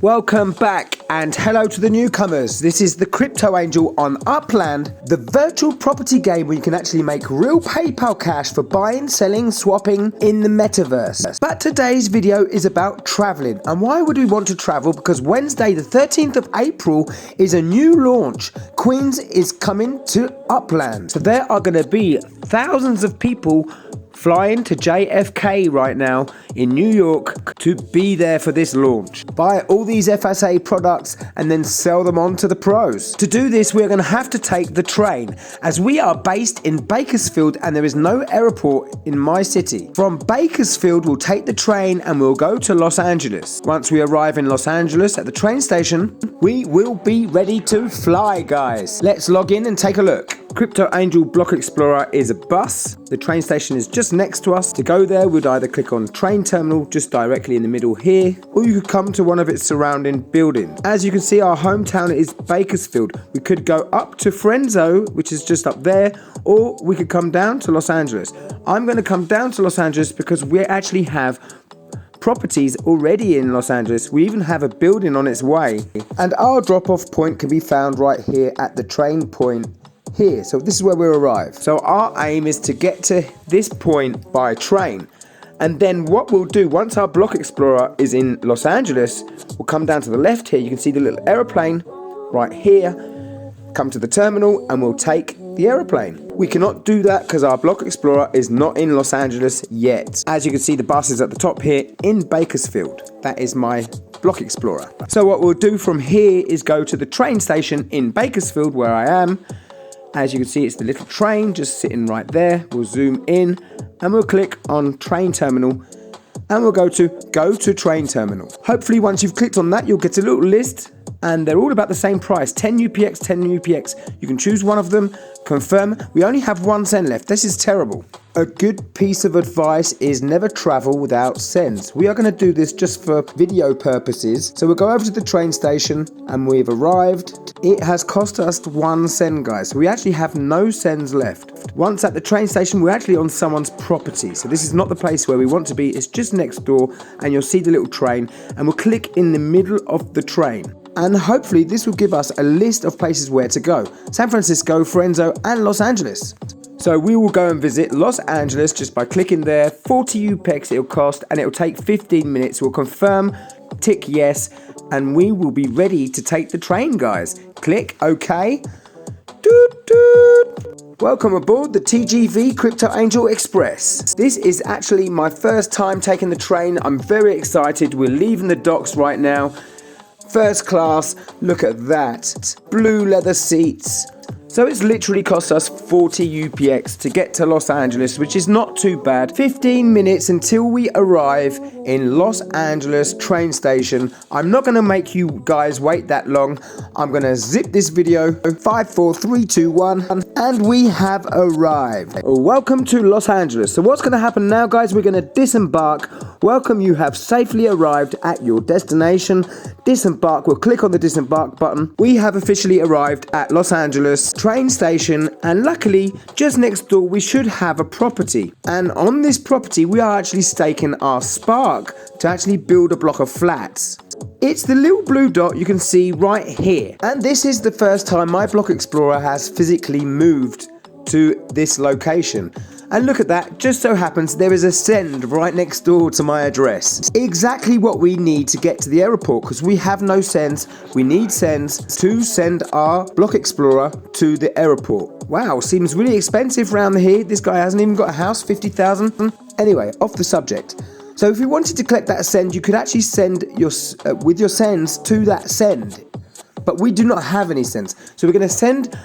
Welcome back and hello to the newcomers. This is the Crypto Angel on Upland, the virtual property game where you can actually make real PayPal cash for buying, selling, swapping in the metaverse. But today's video is about traveling. And why would we want to travel? Because Wednesday the 13th of April is a new launch. Queens is coming to Upland. So there are going to be thousands of people flying to JFK right now in New York to be there for this launch. Buy all these FSA products and then sell them on to the pros. To do this, we're going to have to take the train, as we are based in Bakersfield and there is no airport in my city. From Bakersfield, we'll take the train and we'll go to Los Angeles. Once we arrive in Los Angeles at the train station, we will be ready to fly, guys. Let's log in and take a look. Crypto Angel Block Explorer is a bus. The train station is just next to us. To go there, we'd either click on train terminal just directly in the middle here, or you could come to one of its surrounding buildings. As you can see, our hometown is Bakersfield. We could go up to Frenzo, which is just up there, or we could come down to Los Angeles. I'm going to come down to Los Angeles because we actually have properties already in Los Angeles. We even have a building on its way, and our drop-off point can be found right here at the train point here. So this is where we'll arrive. So our aim is to get to this point by train, and then what we'll do once our Block Explorer is in Los Angeles, we'll come down to the left here. You can see the little aeroplane right here. Come to the terminal and we'll take the aeroplane. We cannot do that because our Block Explorer is not in Los Angeles yet. As you can see, the bus is at the top here in Bakersfield. That is my Block Explorer. So what we'll do from here is go to the train station in Bakersfield where I am. As you can see, it's the little train just sitting right there. We'll zoom in and we'll click on train terminal and we'll go to train terminal. Hopefully once you've clicked on that, you'll get a little list and they're all about the same price, 10 UPX, 10 UPX. You can choose one of them, confirm. We only have 1 cent left. This is terrible. A good piece of advice is never travel without cents. We are going to do this just for video purposes. So we'll go over to the train station and we've arrived. It has cost us 1 cent, guys. So we actually have no cents left. Once at the train station, we're actually on someone's property. So this is not the place where we want to be. It's just next door and you'll see the little train and we'll click in the middle of the train. And hopefully this will give us a list of places where to go. San Francisco, Frenzo and Los Angeles. So we will go and visit Los Angeles just by clicking there. 40 UPEX it'll cost and it'll take 15 minutes. We'll confirm, tick yes, and we will be ready to take the train, guys. Click OK. Doot, doot. Welcome aboard the TGV Crypto Angel Express. This is actually my first time taking the train. I'm very excited. We're leaving the docks right now. First class, look at that. Blue leather seats. So it's literally cost us 40 UPX to get to Los Angeles, which is not too bad. 15 minutes until we arrive in Los Angeles train station. I'm not going to make you guys wait that long. I'm going to zip this video. 5, 4, 3, 2, 1. And we have arrived. Welcome to Los Angeles. So what's going to happen now, guys? We're going to disembark. Welcome, you have safely arrived at your destination. Disembark. We'll click on the disembark button. We have officially arrived at Los Angeles train station, and luckily just next door we should have a property, and on this property we are actually staking our spark to actually build a block of flats. It's the little blue dot you can see right here, and this is the first time my Block Explorer has physically moved to this location. And look at that, just so happens there is a send right next door to my address. Exactly what we need to get to the airport, because we have no sends. We need sends to send our Block Explorer to the airport. Wow, seems really expensive around here. This guy hasn't even got a house, 50,000. Anyway, off the subject. So if you wanted to collect that send, you could actually send your with your sends to that send. But we do not have any sends. So we're going to send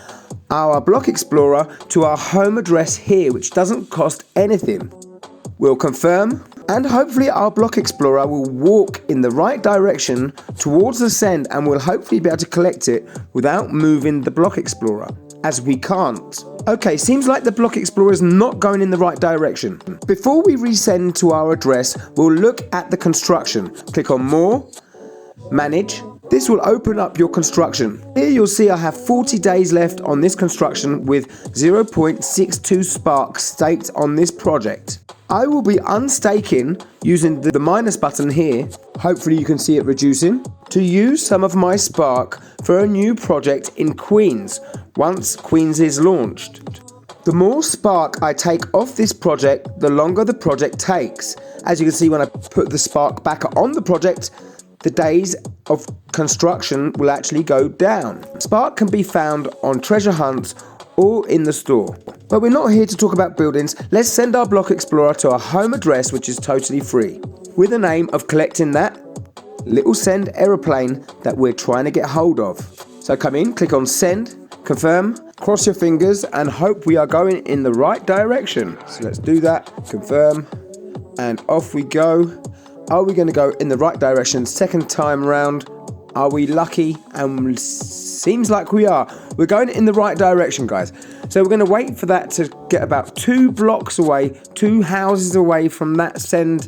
our Block Explorer to our home address here, which doesn't cost anything. We'll confirm, and hopefully our Block Explorer will walk in the right direction towards the send, and we'll hopefully be able to collect it without moving the Block Explorer, as we can't. Okay, seems like the Block Explorer is not going in the right direction. Before we resend to our address, we'll look at the construction. Click on More, Manage. This will open up your construction. Here you'll see I have 40 days left on this construction with 0.62 sparks staked on this project. I will be unstaking using the minus button here, hopefully you can see it reducing, to use some of my spark for a new project in Queens, once Queens is launched. The more spark I take off this project, the longer the project takes. As you can see, when I put the spark back on the project, the days of construction will actually go down. Spark can be found on treasure hunts or in the store. But we're not here to talk about buildings. Let's send our Block Explorer to our home address, which is totally free, with the aim of collecting that little send aeroplane that we're trying to get hold of. So come in, click on send, confirm, cross your fingers and hope we are going in the right direction. So let's do that, confirm, and off we go. Are we going to go in the right direction second time round? Are we lucky? And seems like we are. We're going in the right direction, guys. So we're going to wait for that to get about 2 blocks away, 2 houses away from that send.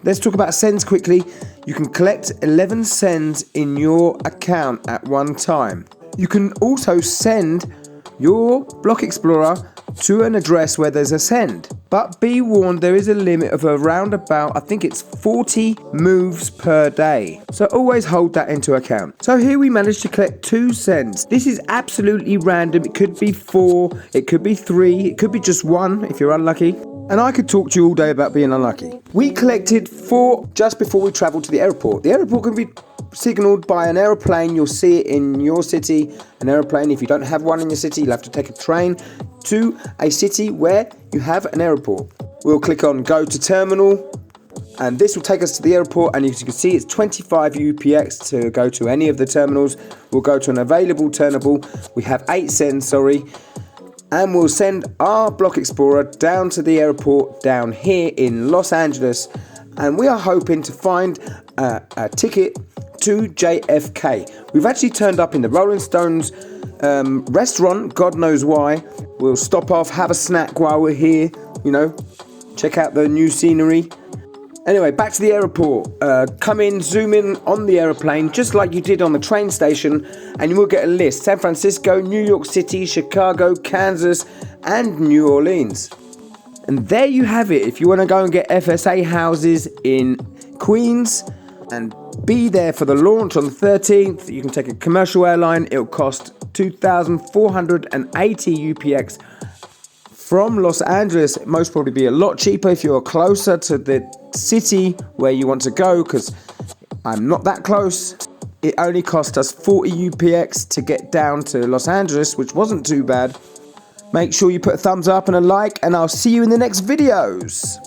Let's talk about sends quickly. You can collect 11 sends in your account at one time. You can also send your Block Explorer to an address where there's a send. But be warned, there is a limit of around about, I think it's 40 moves per day. So always hold that into account. So here we managed to collect 2 sends. This is absolutely random. It could be 4, it could be 3, it could be just 1 if you're unlucky. And I could talk to you all day about being unlucky. We collected 4 just before we travelled to the airport. The airport can be signalled by an aeroplane. You'll see it in your city, an aeroplane. If you don't have one in your city, you'll have to take a train to a city where you have an airport. We'll click on go to terminal and this will take us to the airport, and as you can see it's 25 UPX to go to any of the terminals. We'll go to an available terminal. We have 8 sends, sorry. And we'll send our Block Explorer down to the airport down here in Los Angeles, and we are hoping to find a ticket to JFK. We've actually turned up in the Rolling Stones restaurant, God knows why. We'll stop off, have a snack while we're here, you know, check out the new scenery. Anyway, back to the airport. Come in, zoom in on the aeroplane, just like you did on the train station, and you will get a list. San Francisco, New York City, Chicago, Kansas, and New Orleans. And there you have it. If you want to go and get FSA houses in Queens and be there for the launch on the 13th, you can take a commercial airline. It'll cost 2,480 UPX. From Los Angeles, it most probably be a lot cheaper if you're closer to the city where you want to go, because I'm not that close. It only cost us 40 UPX to get down to Los Angeles, which wasn't too bad. Make sure you put a thumbs up and a like, and I'll see you in the next videos.